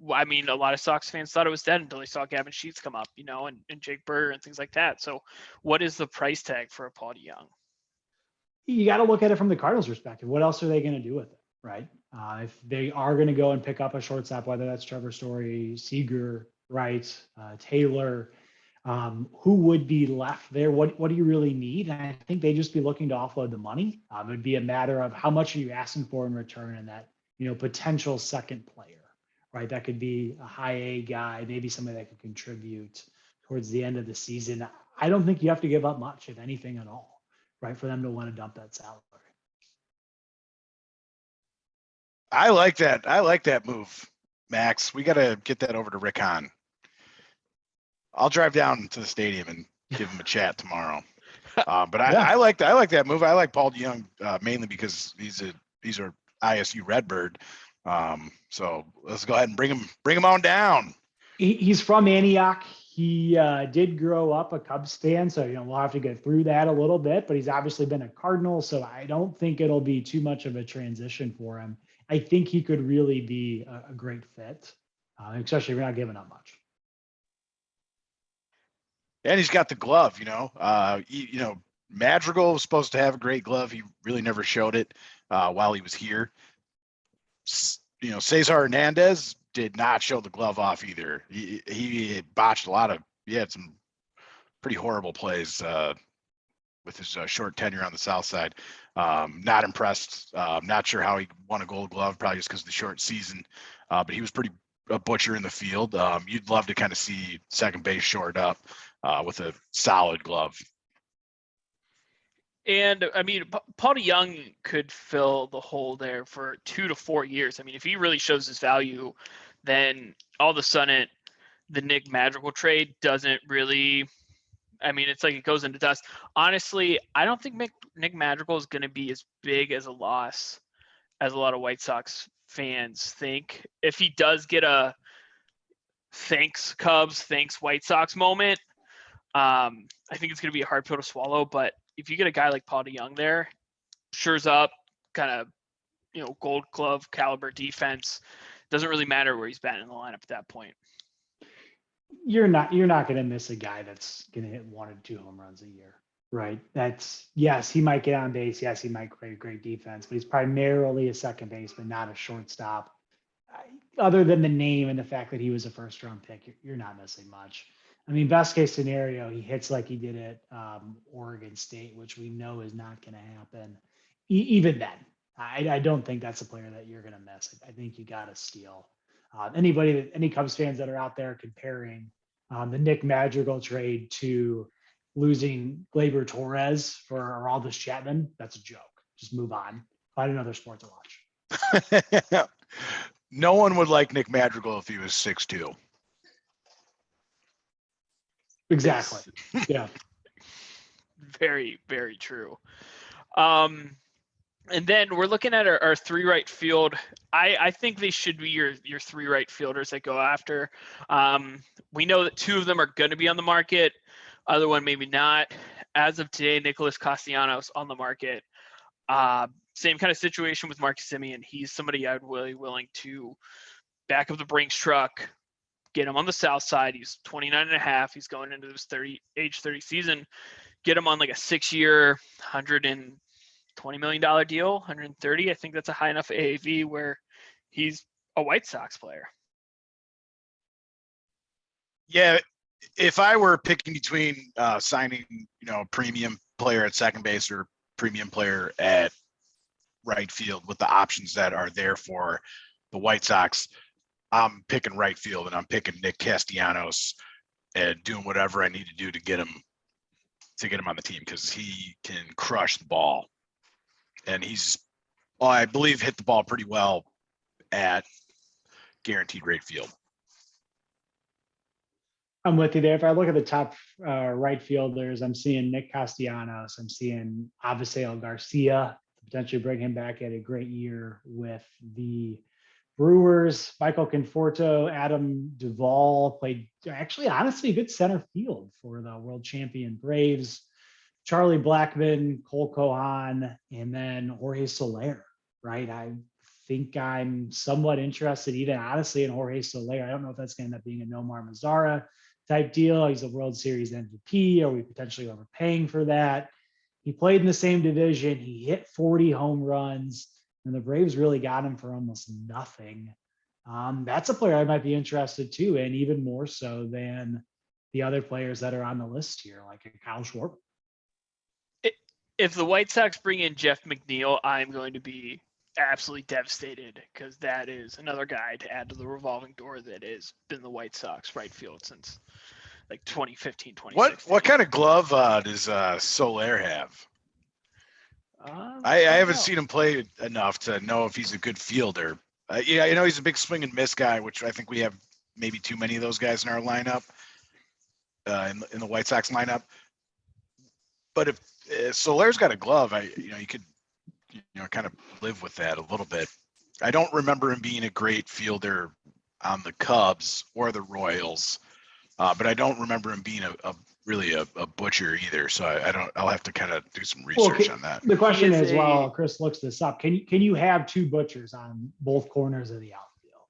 a lot of Sox fans thought it was dead until they saw Gavin Sheets come up, and Jake Berger and things like that. So what is the price tag for a Paulie Young? You got to look at it from the Cardinals' perspective. What else are they going to do with it, right? If they are going to go and pick up a shortstop, whether that's Trevor Story, Seeger, right, Taylor, who would be left there? What do you really need? And I think they'd just be looking to offload the money. It would be a matter of how much are you asking for in return, and that potential second player, right? That could be a high A guy, maybe somebody that could contribute towards the end of the season. I don't think you have to give up much, if anything at all, right, for them to want to dump that salary. I like that. I like that move, Max. We got to get that over to Rick Hahn. I'll drive down to the stadium and give him a chat tomorrow. But I like that move. I like Paulie Young mainly because he's a ISU Redbird. So let's go ahead and bring him on down. He's from Antioch. He did grow up a Cubs fan, so we'll have to go through that a little bit. But he's obviously been a Cardinal, so I don't think it'll be too much of a transition for him. I think he could really be a great fit, especially if you're not giving up much. And he's got the glove, Madrigal was supposed to have a great glove. He really never showed it while he was here. Cesar Hernandez did not show the glove off either. He botched he had some pretty horrible plays with his short tenure on the South side. Not impressed. Not sure how he won a Gold Glove, probably just because of the short season. But he was pretty a butcher in the field. You'd love to kind of see second base shored up with a solid glove. And I mean, Paulie Young could fill the hole there for 2 to 4 years. I mean, if he really shows his value, then all of a sudden the Nick Madrigal trade doesn't really. I mean, it's like it goes into dust. Honestly, I don't think Nick Madrigal is going to be as big as a loss as a lot of White Sox fans think. If he does get a thanks Cubs, thanks White Sox moment, I think it's going to be a hard pill to swallow. But if you get a guy like Paulie Young there, shores up, kind of, Gold Glove caliber defense, doesn't really matter where he's been in the lineup at that point. You're not going to miss a guy that's going to hit 1 or 2 home runs a year, right? Yes, he might get on base. Yes, he might create great defense, but he's primarily a second baseman, not a shortstop. Other than the name and the fact that he was a first-round pick, you're not missing much. I mean, best case scenario, he hits like he did at Oregon State, which we know is not going to happen. Even then, I don't think that's a player that you're going to miss. I think you got to steal. Any Cubs fans that are out there comparing the Nick Madrigal trade to losing Gleyber Torres for Aroldis Chapman, that's a joke. Just move on. Find another sport to watch. No one would like Nick Madrigal if he was 6'2". Exactly. Yeah. Very, very true. And then we're looking at our 3 right field. I think they should be your 3 right fielders that go after. We know that 2 of them are going to be on the market. Other one maybe not. As of today, Nicholas Castellanos on the market. Same kind of situation with Marcus Simeon. He's somebody I'd really willing to back up the Brinks truck, get him on the south side. He's 29 and a half. He's going into his age 30 season. Get him on like a 6-year, $120 million deal, 130. I think that's a high enough AAV where he's a White Sox player. Yeah, if I were picking between signing, a premium player at second base or premium player at right field with the options that are there for the White Sox, I'm picking right field, and I'm picking Nick Castellanos and doing whatever I need to do to get him on the team, because he can crush the ball. And he's, I believe, hit the ball pretty well at guaranteed rate field. I'm with you there. If I look at the top right fielders, I'm seeing Nick Castellanos. I'm seeing Avisail Garcia, potentially bring him back at a great year with the Brewers. Michael Conforto, Adam Duvall played actually, honestly, good center field for the world champion Braves. Charlie Blackmon, Cole Kohan, and then Jorge Soler, right? I think I'm somewhat interested, even honestly, in Jorge Soler. I don't know if that's going to end up being a Nomar Mazara type deal. He's a World Series MVP. Are we potentially overpaying for that? He played in the same division. He hit 40 home runs, and the Braves really got him for almost nothing. That's a player I might be interested too, and even more so than the other players that are on the list here, like a Kyle Schwarber. If the White Sox bring in Jeff McNeil, I'm going to be absolutely devastated because that is another guy to add to the revolving door that has been the White Sox right field since like 2015, 2016. What kind of glove does Soler have? I haven't seen him play enough to know if he's a good fielder. Yeah, I know he's a big swing and miss guy, which I think we have maybe too many of those guys in our lineup, in the White Sox lineup. But if Soler's got a glove, you could kind of live with that a little bit. I don't remember him being a great fielder on the Cubs or the Royals, but I don't remember him being really a butcher either. So I'll have to kind of do some research on that. The question is, while Chris looks this up, can you have two butchers on both corners of the outfield,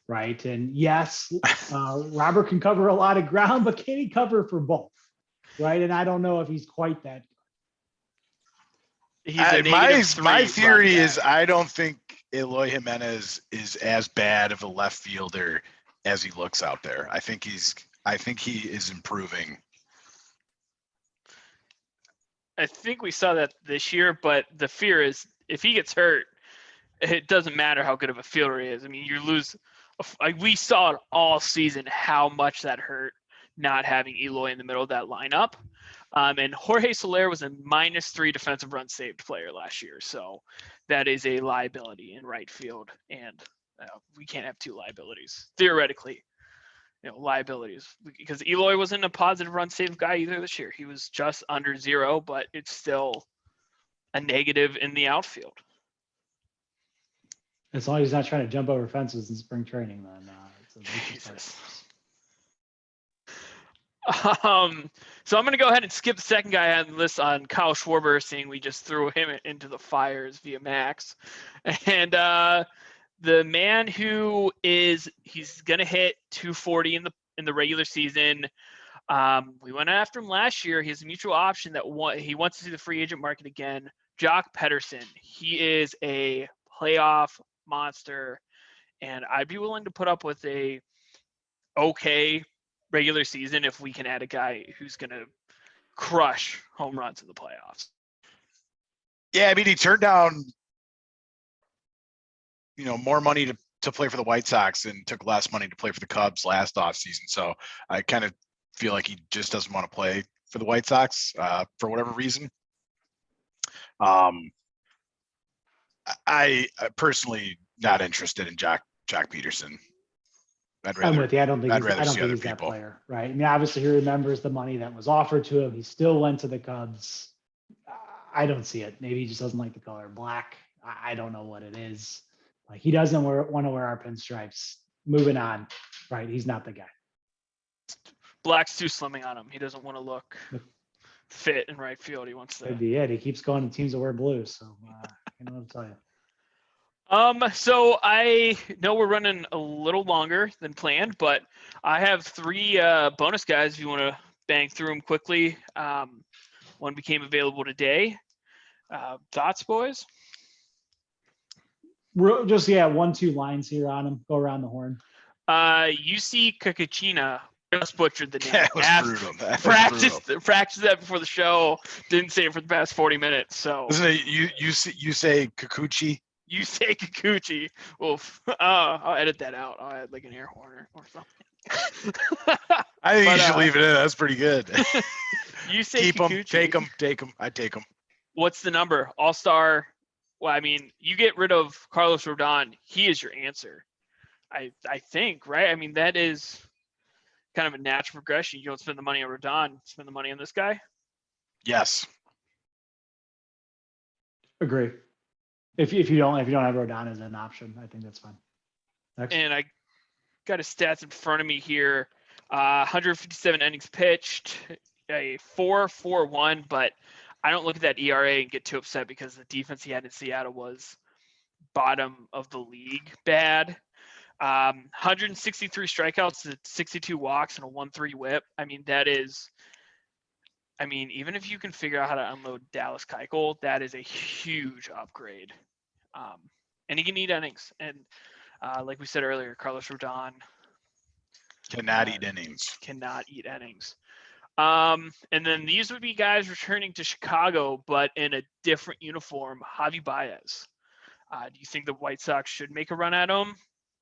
right? And yes, Robert can cover a lot of ground, but can he cover for both, right? And I don't know if he's quite that good. My theory is I don't think Eloy Jimenez is as bad of a left fielder as he looks out there. I think he is improving. I think we saw that this year, but the fear is if he gets hurt, it doesn't matter how good of a fielder he is. I mean, you lose. Like we saw it all season how much that hurt not having Eloy in the middle of that lineup. And Jorge Soler was a -3 defensive run saved player last year. So that is a liability in right field. And we can't have two liabilities, theoretically. Liabilities, because Eloy wasn't a positive run save guy either this year. He was just under 0, but it's still a negative in the outfield. As long as he's not trying to jump over fences in spring training, then Jesus. So I'm going to go ahead and skip the second guy on the list on Kyle Schwarber, seeing we just threw him into the fires via Max. And the man who he's going to hit 240 in the regular season. We went after him last year. He has a mutual option that he wants to see the free agent market again. Jock Pedersen. He is a playoff monster, and I'd be willing to put up with a okay regular season if we can add a guy who's going to crush home runs in the playoffs. Yeah, I mean, he turned down more money to play for the White Sox and took less money to play for the Cubs last offseason. So I kind of feel like he just doesn't want to play for the White Sox for whatever reason. I personally not interested in Jack Pedersen. I'm with you. I don't think he's that player, right? I mean, obviously he remembers the money that was offered to him. He still went to the Cubs. I don't see it. Maybe he just doesn't like the color black. I don't know what it is. Like he doesn't want to wear our pinstripes. Moving on, right? He's not the guy. Black's too slimming on him. He doesn't want to look fit in right field. He wants to. That'd be it. He keeps going to teams that wear blue. So I don't know what to tell you. So I know we're running a little longer than planned, but I have 3 bonus guys if you want to bang through them quickly. One became available today. Thoughts, boys? Just 1-2 lines here on him. Go around the horn. UC Kakachina just butchered the name. That was brutal. Practiced that before the show. Didn't say it for the past 40 minutes. So isn't it you say Kikuchi? You say Kikuchi. Oof. I'll edit that out. I'll add like an air horn or something. I think you should leave it in. That's pretty good. You say keep Kikuchi. them. Take them. I take them. What's the number? All-Star. Well, I mean, you get rid of Carlos Rodon. He is your answer. I think, right? I mean, that is kind of a natural progression. You don't spend the money on Rodon, spend the money on this guy. Yes. Agree. If you don't have Rodon as an option, I think that's fine. Next. And I got his stats in front of me here. 157 innings pitched, a 4.41, but I don't look at that ERA and get too upset because the defense he had in Seattle was bottom of the league bad. 163 strikeouts, 62 walks, and a 1.3 whip. I mean, even if you can figure out how to unload Dallas Keuchel, that is a huge upgrade. And he can eat innings. And like we said earlier, Carlos Rodon cannot eat innings. And then these would be guys returning to Chicago, but in a different uniform. Javi Baez. Do you think the White Sox should make a run at him,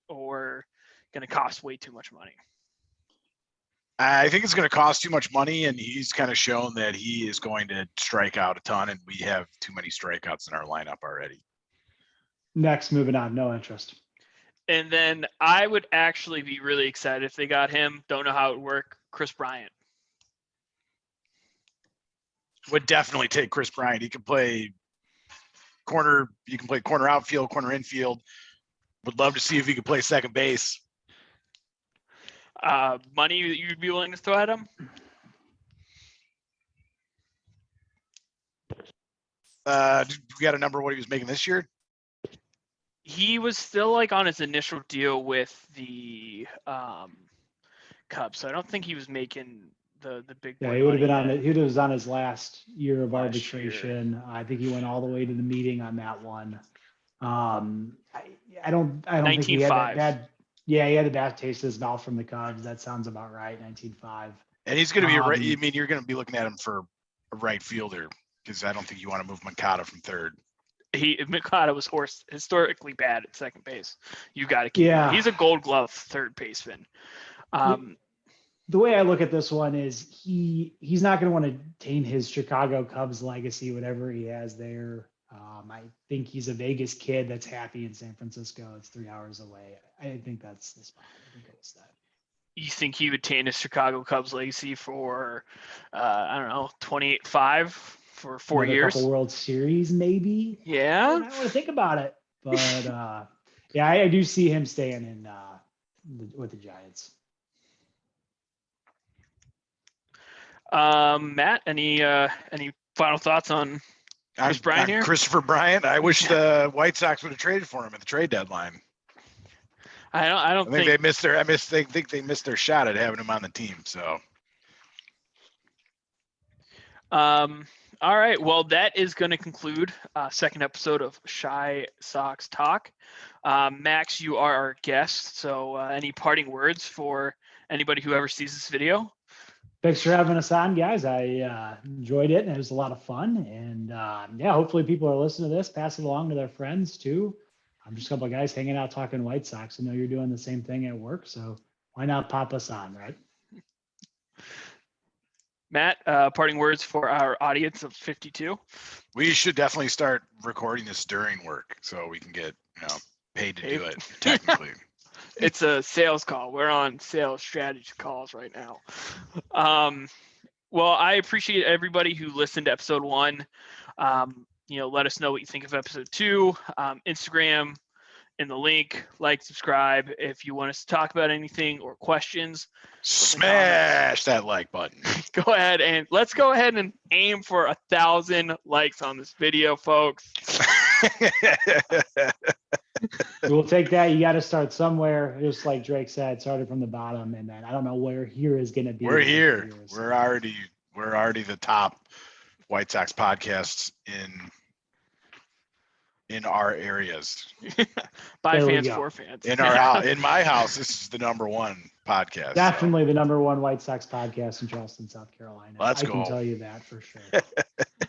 or going to cost way too much money? I think it's going to cost too much money, and he's kind of shown that he is going to strike out a ton, and we have too many strikeouts in our lineup already. Next, moving on, no interest. And then I would actually be really excited if they got him. Don't know how it would work. Chris Bryant. Would definitely take Chris Bryant. He can play corner. You can play corner outfield, corner infield. Would love to see if he could play second base. Money you'd be willing to throw at him? We got a number what he was making this year? He was still like on his initial deal with the Cubs, so I don't think he was making the big. Yeah, he would have been on it. He was on his last year of Last arbitration. year. I think he went all the way to the meeting on that one. I don't think he had 19.5. that bad. Yeah, he had a bad taste in his mouth from the Cubs. That sounds about right. 19.5. And he's going to be a right. I mean, you're going to be looking at him for a right fielder because I don't think you want to move Moncada from third. Moncada was historically bad at second base. You got to keep him. He's a Gold Glove third baseman. The way I look at this one is he's not going to want to taint his Chicago Cubs legacy, whatever he has there. I think he's a Vegas kid that's happy in San Francisco. It's 3 hours away. I think that's the spot. I think it's that. You think he would taint his Chicago Cubs legacy for, I don't know, 28.5 for 4 years? Couple World Series, maybe. Yeah. I want to think about it, but yeah, I do see him staying in with the Giants. Matt, any final thoughts on Chris Bryant here? Christopher Bryant. I wish the White Sox would have traded for him at the trade deadline. I don't think they missed their. Think they missed their shot at having him on the team. So. All right. Well, that is going to conclude second episode of Shy Sox Talk. Max, you are our guest. So any parting words for anybody who ever sees this video? Thanks for having us on, guys. I enjoyed it, and it was a lot of fun. And yeah, hopefully people are listening to this, pass it along to their friends too. I'm just a couple of guys hanging out talking White Sox. I know you're doing the same thing at work, so why not pop us on, right? Matt, parting words for our audience of 52. We should definitely start recording this during work so we can get paid to do it technically. It's a sales call. We're on sales strategy calls right now. Well, I appreciate everybody who listened to episode 1. Let us know what you think of episode 2. Instagram in the link, like, subscribe. If you want us to talk about anything or questions, smash that like button. Go ahead and let's go ahead and aim for 1,000 likes on this video, folks. We'll take that. You got to start somewhere. Just like Drake said, started from the bottom, and then I don't know where here is going to be. We're here. We're already the top White Sox podcasts in our areas. By fans, for fans. In our house, in my house, this is the number 1 podcast. Definitely the number 1 White Sox podcast in Charleston, South Carolina. I can tell you that for sure.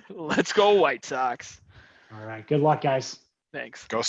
Let's go White Sox. All right. Good luck, guys. Thanks. Go